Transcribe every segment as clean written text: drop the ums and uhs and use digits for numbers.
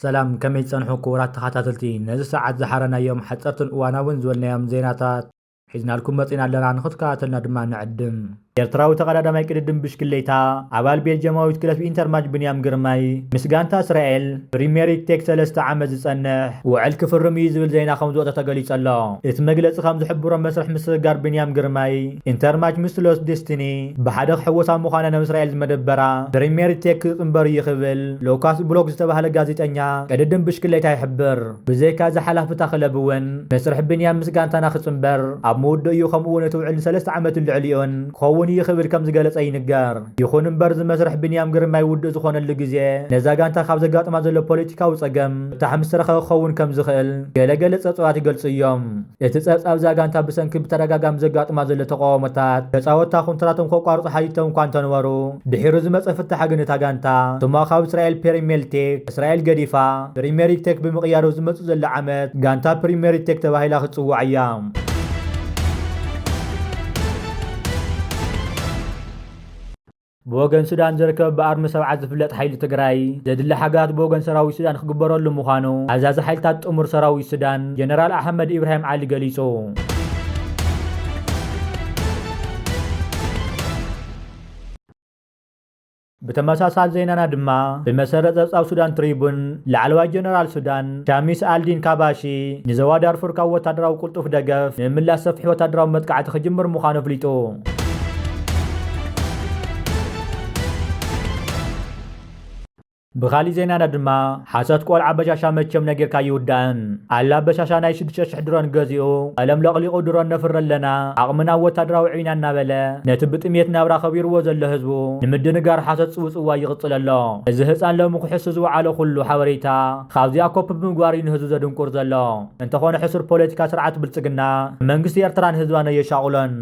سلام كمي تصنحو كورات تخاتاتلتي نزي ساعات زحرنا يوم حصرتن وانا زولنا يوم زيناتات حيزنا لكم مصينا لنا نخطكاتنا دما نعدم ኤርትራዊ ተቀዳዳማይ ቅድድም ብሽክሌታ አባል ቤልጅየማዊት ክለብ ኢንተርማጅ ብንያም ግርማይ ምስጋንታ እስራኤል ፕሪሚየር ሊግ ቴክ 3 ዓመት ዝጸንሕ ውዕል ክፍርም እዩ ዝብል ዜና ከም ዝወፀ ተገሊጹ ኣሎ። እቲ መግለጺ ከም ዝሕብሮ መስርሕ ምስጋር ብንያም ግርማይ ኢንተርማጅ ምስ ሎስ ዴስቲኒ ብሓደ ክሕወሳ ምዃነ ናብ እስራኤል ዝመደበራ ፕሪሚየር ሊግ ቴክ ክጽንበር እዩ ክብል ሉካስ ብሎግ ዝተባህለ ጋዜጠኛ ቅድድም ብሽክሌታ ይሕብር። ብዘይካ ዝሓላፍታ ክለብ እውን መስርሕ ብንያም ምስጋንታና ክጽንበር ኣብ ምውድእ እዩ ከምኡ እውን እቲ ውዕል 3 ዓመት ልዕሊኡን ክኸውን ይኽብል ከም ዝገለጸ ይንገር። ይኹን እምበር ዝመስርሕ ብንያም ግርማይ ውድእ ዝኾነሉ ግዜ ነዛ ጋንታ ካብ ዘጋጥማ ዘሎ ፖለቲካዊ ፀገም ብጣዕሚ ዝተረኸበ ክኸውን ከም ዝኽእል ገለገለ ፀብፀባት ይገልጹ እዮም። እቲ ፀብጻብ እዛ ጋንታ ብሰንኪ ብተደጋጋሚ ዘጋጥማ ዘሎ ተቃውሞታት ተፃወትታ ኮንትራቶም ከቋርፁ ሓቲቶም እኳ እንተነበሩ ድሒሩ ዝመፀ ፍትሓ ግን እታ ጋንታ ቱማ ካብ እስራኤል ፕሪሚየር ቴክ እስራኤል ገዲፋ ፕሪሚየር ቴክ ብምቕያሩ ዝመፁ ዘሎ ዓመት ጋንታ ፕሪሚየር ቴክ ተባሂላ ክትፅዋዕ እያ። بوغن سودان زركب بأرم 7 زفلت حيل تግራይ ዘድሊ ሓጋት بوغن ሰራዊት ሱዳን ክግበረሉ ምዃኑ አዛዚ ሓይልታት ጥሙር ሰራዊት ሱዳን ጀነራል አሕመድ ኢብራሂም ዓሊ ገሊጹ። بتمساسات زينانا دما بمسرة زبصاب سودان تريبون لعلوى جنرال سودان شاميس آلدين كاباشي نزوا دارفور كاو وتدراو قلطف دقف من لا سفح وتدراو مدقعة خجمر مخانف ليتو. بخالي زينانا دما حاسات قول عبشاشا مچم نگيركا يودان አላ በሻሻ ናይ 6 ድሮን ገዚኡ አለም ለቅሊቁ ድሮን ነፍር ለና አቅምና ወታደራዊ ዒና እናበለ ነቲ ብጥሜት ናብራ ከቢርዎ ዘሎ ህዝቡ ንምድንጋር ሓሰት ጽውጽዋ ይቅጽል ኣሎ። እዚ ህፃን ለምኩሕስ ዝወዓለ ኩሉ ሓበሬታ ካብዚኣ ኮፕ ብምግባር ንህዝቡ ዘድንቁር ዘሎ እንተኾነ ሕሱር ፖለቲካ ስርዓት ብልጽግና መንግስቲ ኤርትራን ህዝባነ የሻቁሎን።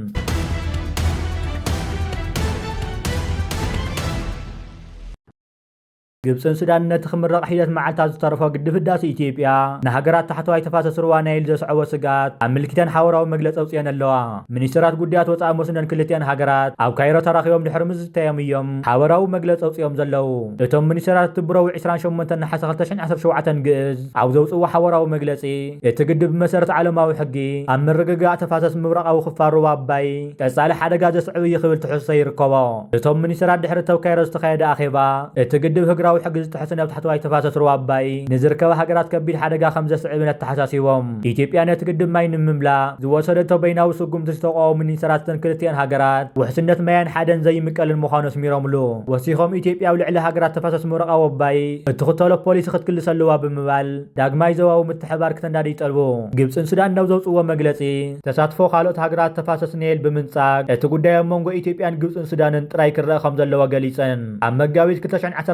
ግብፅን ሱዳን ነቲ ክምረቕ ሒደት መዓልታት ዝተረፈ ግድብ ህዳሴ ኢትዮጵያ ንሃገራት ታሕተዋይ ተፋሰስ ሩባ ናይል ዘስዕቦ ስጋት ኣብ ምልክተን ሓበራዊ መግለፂ ኣውፅአን ኣለዋ። ሚኒስትራት ጉዳያት ወፃኢ መስነን ክልቲአን ሃገራት ኣብ ካይሮ ተራኺቦም ድሕሪ ምዝተዮም እዮም ሓበራዊ መግለፂ ኣውፅኦም ዘለው። እቶም ሚኒስትራት ትብረው 28 ናሓሰ 2017 ግዕዝ ኣብ ዘውፅዎ ሓበራዊ መግለፂ እቲ ግድብ ብመሰረት ዓለማዊ ሕጊ ኣብ ምርግጋእ ተፋሰስ ምብራቃዊ ክፋል ሩባ ኣባይ ቀጻሊ ሓደጋ ዘስዕብ እዩ ክብል ትሕዝቶ ይርከቦ። እቶም ሚኒስትራት ድሕሪ ተብ ካይሮ ዝተኻየደ ኣኼባ እቲ ግድብ ህግራዊ حق تحسن تحتوي تفاسس رواباي نزركب هاجرات كبير حدا خمسة سعبنا التحساسيهم إثيوبيا نتقدم ماين مملا زوصلت بينه وسقم تستقوا من سراتن كلتين هاجرات وحسنت ماين حدا زي مكال المخانس ميراملو وسيخم إثيوبيا ولعلها هاجرات تفاسس مرقا وباي تخطوا البوليس خد كل سلوا بمبال داغماي زوا ومتحبار كتندادي طلبو جبس سودان نوزو صوا مجلسي تساتفو خالوت هاجرات تفاسس نيل بمنصاق تقداي مونغو إثيوبيا جبس سودان تراي كره خمسة لوا جليسن أما جاويد كتشان 10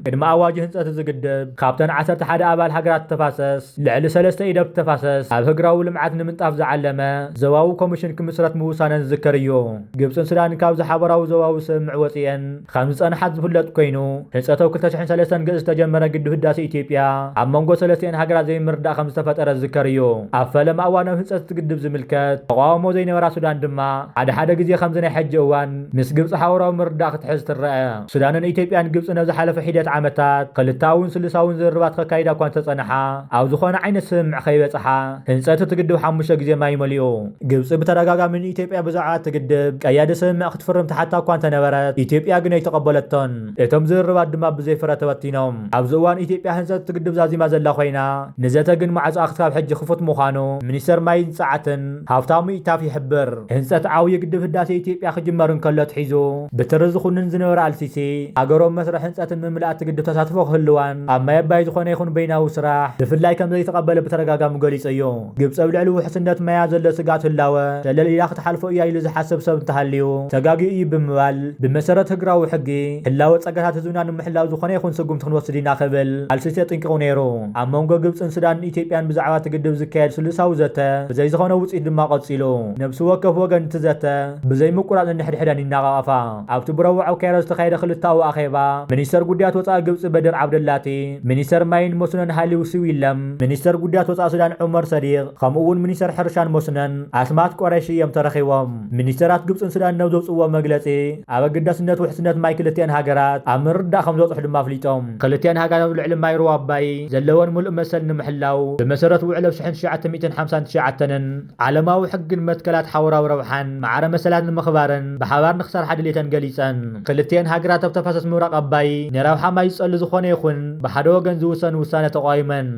ቅድመ ኣዋጅ ህንፀት ዝግድብ ካብተን 11 ኣባል ሃገራት ተፋሰስ ልዕሊ 3 ኢደብ ተፋሰስ ኣብ ህግራዊ ልምዓት ንምንጣፍ ዝዓለመ ዘዋዊ ኮሚሽን ክምስረት ምውሳነን ዝዝከር እዩ። ግብፅን ሱዳን ካብ ዝሓበራዊ ዘዋዊ ስምዕ ወፂአን ከም ዝፀንሓት ዝፍለጥ ኮይኑ ህንፀቱ 2003 ግዕዝ ዝተጀመረ ግድብ ህዳሴ ኢትዮጵያ ኣብ መንጎ ሰለስቲአን ሃገራት ዘይምርዳእ ከም ዝተፈጠረ ዝዝከር እዩ። ኣብ ፈለማ እዋናዊ ህንፀት ግድብ ዝምልከት ተቃውሞ ዘይነበራ ሱዳን ድማ ሓደ ግዜ ከምዚ ናይ ሕጂ እዋን ምስ ግብፂ ሓበራዊ ምርዳእ ክትሕዝ ትረአ። ሱዳንን ኢትዮጵያን ግብፅን ኣብ ዝሓለፈ ሒደት ዓመታት ክልታውን ስልሳውን ዝርባት ከካይዳ እኳ እንተጸንሓ ኣብ ዝኾነ ዓይነት ስምዕ ከይበጽሓ ህንፀት ትግድብ 5 ግዜ ማይ መሊኡ። ግብፂ ብተደጋጋሚ ንኢትዮጵያ ብዛዕባ ትግድብ ቀያዲ ስምዕ ክትፍርም ተሓታ እኳ እንተነበረት ኢትዮጵያ ግን ኣይተቐበለቶን። እቶም ዝርባት ድማ ብዘይፍረ ተበቲኖም። ኣብዚ እዋን ኢትዮጵያ ህንፀት ትግድብ ዛዚማ ዘላ ኮይና ንዘተ ግን ማዕፆ ክሳብ ሕጂ ክፉት ምዃኑ ሚኒስተር ማይን ፀዓትን ሃብታሙ ኢታፍ ይሕብር። ህንፀት ዓብዪ ግድብ ህዳሴ ኢትዮጵያ ክጅመር እንከሎ ትሒዙ ብትሪ ዝኹንን ዝነበረ ኣልሲሲ ሃገሮም መስርሕ ህንፀትን ምምላእ ግድብ ተሳትፎ ክህልዋን ኣብ ማይ ኣባይ ዝኾነ ይኹን በይናዊ ስራሕ ብፍላይ ከም ዘይተቐበለ ብተደጋጋሚ ገሊጹ እዩ። ግብፂ ኣብ ልዕሊ ውሕስነት ማያ ዘሎ ስጋት ህላወ ተለሊላ ክትሓልፎ እያ ኢሉ ዝሓስብ ሰብ እንተሃልዩ ተጋጊኡ እዩ ብምባል ብመሰረት ህግራዊ ሕጊ ህላወ ፀገታት ህዝብና ንምሕላው ዝኾነ ይኹን ስጉምቲ ክንወስድ ኢና ክብል ኣልሲሲ ጠንቂቑ ነይሩ። ኣብ መንጎ ግብፅን ሱዳንን ኢትዮጵያን ብዛዕባ ትግድብ ዝካየድ ስሉሳዊ ዘተ ብዘይ ዝኾነ ውፅኢት ድማ ቀፂሉ ነብሲ ወከፍ ወገን እቲ ዘተ ብዘይ ምቁራፅ እንድሕድሕደን ይናቃቐፋ። ኣብቲ ብረቡዕ ኣብ ካይሮ ዝተኻየደ ክልታዊ ኣኼባ ሚኒስተር ጉዳያት ጉዳያት ወፃኢ ግብፂ በድር ዓብደላቲ ሚኒስተር ማይን መስኖን ሃሊው ስዊለም ሚኒስተር ጉዳያት ወፃኢ ሱዳን ዑመር ሰዲቅ ከምኡ እውን ሚኒስተር ሕርሻን መስኖን ኣስማት ቆረሺ እዮም ተረኺቦም ሚኒስተራት ግብፅን ሱዳን ናብ ዘውፅዎ መግለፂ ኣብ ኣገዳስነት ውሕስነት ማይ ክልቲአን ሃገራት ኣብ ምርዳእ ከም ዘብፅሑ ድማ ኣፍሊጦም ክልቲአን ሃገራት ልዕሊ ማይ ሩባ ኣባይ ዘለወን ሙሉእ መሰል ንምሕላው ብመሰረት ውዕል 1959ን ዓለማዊ ሕግን መትከላት ሓበራዊ ረብሓን ማዕረ መሰላት ንምኽባርን ብሓባር ንክሰርሓ ድሌተን ገሊፀን ክልቲአን ሃገራት ኣብ ተፋሰስ ምብራቅ ኣባይ ንረብሓ ማይ ዝፀሊ ዝኾነ ይኹን ብሓደ ወገን ዝውሰን ውሳነ ተቃዊመን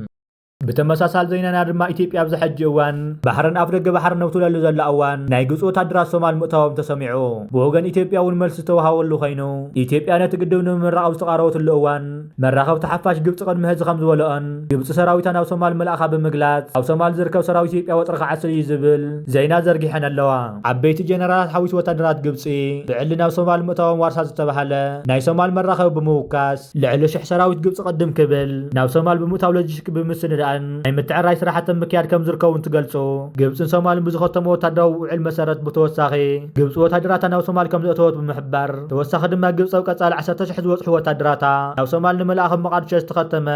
بتمساسال زيننا ድማ ኢትዮጵያ ኣብዚ ሕጂ እዋን ባሕርን ኣፍ ደገ ባሕር ነብትለሉ ዘላ እዋን ናይ ግብፂ ወታደራት ሶማል ምእታዎም ተሰሚዑ ብወገን ኢትዮጵያ እውን መልሲ ተዋሃበሉ ኮይኑ ኢትዮጵያ ነቲ ግድብ ንምምራቕ ኣብ ዝተቃረበትሉ እዋን መራኸብቲ ሓፋሽ ግብፂ ቅድሚ ሕዚ ከም ዝበለአን ግብፂ ሰራዊታ ናብ ሶማል መልኣኻ ብምግላፅ ኣብ ሶማል ዝርከብ ሰራዊት ኢትዮጵያ ወጥሪ ክዓስል እዩ ዝብል ዜና ዘርጊሐን ኣለዋ ዓበይቲ ጀነራላት ሓዊስ ወታደራት ግብፂ ብዕሊ ናብ ሶማል ምእታዎም ዋርሳ ዝተባሃለ ናይ ሶማል መራኸቢ ብምውካስ ልዕሊ 1000 ሰራዊት ግብፂ ቅድም ክብል ናብ ሶማል ብምእታው ሎጂስቲክ ብምስንዳ ናይ ምትዕራይ ስራሕቲ ምክያድ ከም ዝርከውን ትገልጹ ግብፅን ሶማልን ብዝኸተሙ ወታደራዊ ውዕል መሰረት ብተወሳኺ ግብፂ ወታደራታ ናብ ሶማል ከም ዘእተወት ብምሕባር ተወሳኺ ድማ ግብፂ ኣብ ቀጻሊ 10,000 ዝበፅሑ ወታደራታ ናብ ሶማል ንምልኣኽ መቃድሾ ዝተኸተመ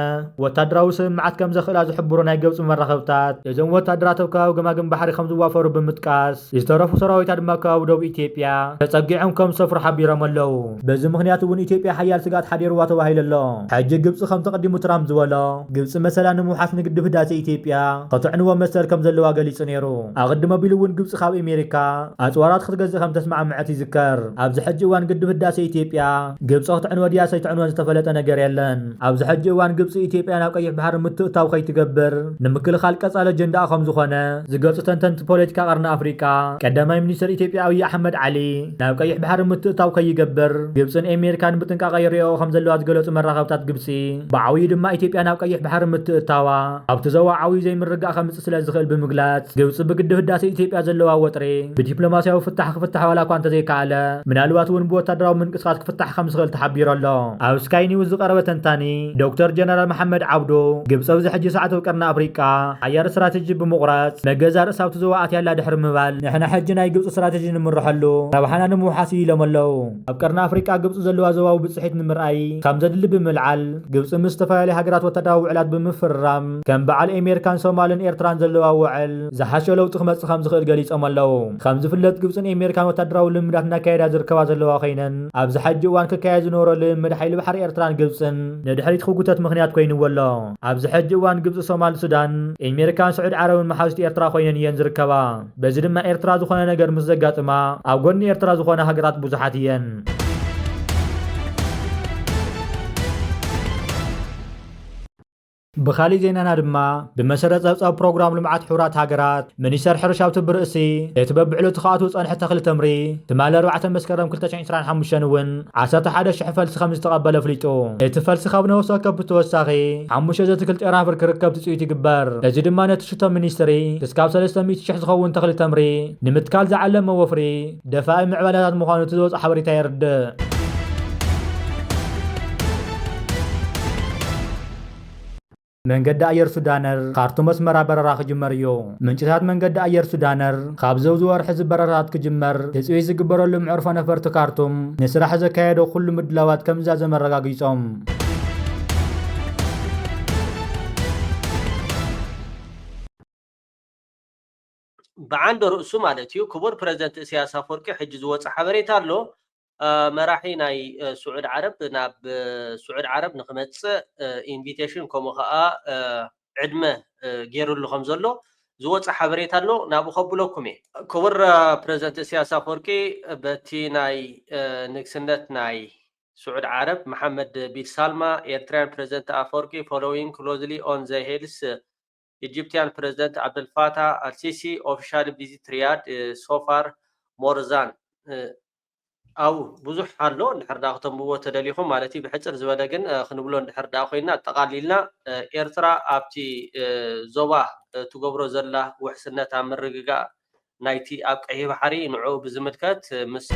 ወታደራዊ ስምምዓት ከም ዘኽእላ ዝሕብሩ ናይ ግብፂ መራኸብታት እዞም ወታደራት ኣብ ከባቢ ገማግም ባሕሪ ከም ዝዋፈሩ ብምጥቃስ ዝተረፉ ሰራዊታት ድማ ከባቢ ደቡብ ኢትዮጵያ ተጸጊዖም ከም ዝሰፍሩ ሓቢሮም ኣለዉ በዚ ምክንያት እውን ኢትዮጵያ ሓያል ስጋት ሓዲርዋ ተባሂሉ ኣሎ ሕጂ ግብፂ ከም ተቀዲሙ ትራምፕ ዝበሎ ግብፂ መሰላ ንምውሓስ ንግዲ ህዳሴ ኢትዮጵያ قطعنوا مسر كم زلوا قليل سنيرو أقدم بيلون جبس خاب أمريكا أتوارات خد جزء خم تسمع معتي ذكر أبز حج وان قد هداسة إثيوبيا جبس قطعنوا دياسة تعنوا استفلت أنا جريلان أبز حج وان جبس إثيوبيا أنا وكيف بحر متوتا وخي تجبر نمكل خالك على جندا خمس خانة زجاج تنتن بوليتيكا قرن أفريقيا قدام منيسر إثيوبيا أو أحمد علي أنا وكيف بحر متوتا وخي يجبر جبس أمريكا بتنكا غيريو خمس زلوا تقولوا مرة خبطات جبسي بعويد ما إثيوبيا أنا وكيف بحر متوتا تزوعوي زي من رجع خمس سلة زخل بمجلات جوز بقد هداسة إثيوبيا زلوا وطري بدبلوماسية وفتح ولا كانت زي كعلة من الوقت ونبوت تدراو من قصات فتح خمس غل تحبير الله أو سكايني وزقربة تاني دكتور جنرال محمد عبدو جبس أوز حج ساعة وكرنا أفريقيا عيار استراتيجي بمقراط نجزار ساوت زواعات يلا دحر مبال نحن حجنا يجبس استراتيجي نمرحلو ربحنا نموحاسي لملو أبكرنا أفريقيا جبس زلوا زواو بصحيت نمرأي خمسة اللي بملعل جبس مستفى لهجرات وتداو علات بمفرم كان بعل أمريكان ሶማልን ኤርትራን ዘለዋ ውዕል ዝሓሸ ለውጢ ክመጽእ ከም ዝኽእል ገሊጾም ኣለዉ ከም ዝፍለጥ ግብፅን ኣሜሪካን ወታደራዊ ልምዳት እናካየዳ ዝርከባ ዘለዋ ኮይነን ኣብዚ ሕጂ እዋን ክካየድ ዝነበሮ ልምድ ሓይሊ ባሕሪ ኤርትራን ግብፅን ንድሕሪት ክጉተት ምክንያት ኮይኑዎ ኣሎ ኣብዚ ሕጂ እዋን ግብፂ ሶማል ሱዳን ኣሜሪካን ስዑድ ዓረብን መሓውስቲ ኤርትራ ኮይነን እየን ዝርከባ በዚ ድማ ኤርትራ ዝኾነ ነገር ምስ ዘጋጥማ ኣብ ጎኒ ኤርትራ ዝኾነ ሃገራት ብዙሓት እየን بخالي زيننا دما بمسرت أبصاب برنامج لمعات حورات هاجرات منيسر حرشاو تبرئسي يتبع علو تخاطو صنح تخل تمري تمال 4 مسكرم كل 95 ون عسات حدا شحفل خمس تقبل فليتو يتفل سخابنا وساكب توساخي عموش زت كل ترافر كركب تسويتي جبار لجي دما نتشتا منيستري تسكاب 300 شحز خون تخل تمري نمتكال زعلم وفري دفاع معبلات مخانو تزوز حبري تيرد መንገዲ ኣየር ሱዳነር ካርቱም መስመር በረራ ክጅመር እዩ ምንጭታት መንገዲ ኣየር ሱዳነር ካብ ዘውዝ ወርሒ ዝበረራት ክጅመር ተጽዊት ዝግበረሉ ምዕርፎ ነፈርቲ ካርቱም ንስራሕ ዘካየዶ ኩሉ ምድላዋት ከምዛ ዘመረጋጊጾም بعند رؤوس مالتيو كبر بريزيدنت إسياس أفورقي حجز وصح حبريت له مراحي ناي سعود عرب ناب سعود عرب نخمت انفيتيشن كومو خا عدمه غيرو له خمزلو زوص حبريت له نابو خبلوكمي كبر بريزيدنت إسياس أفورقي بتي ناي نكسنت ناي سعود عرب محمد بن سلمى Eritrean President Afwerki following closely on the heels Egyptian President Abdel Fattah al-Sisi official visit Riyadh so far more than أو بزح حلو نحردا ختم بو تدليهم مالتي بحجر زبدغن خنبلو نحردا خوينا تقاليلنا إيرترا أبتي زوبا تغبرو زلا وحسنة مرغغا نايتي أب قهي بحري نعو بزمدكات مس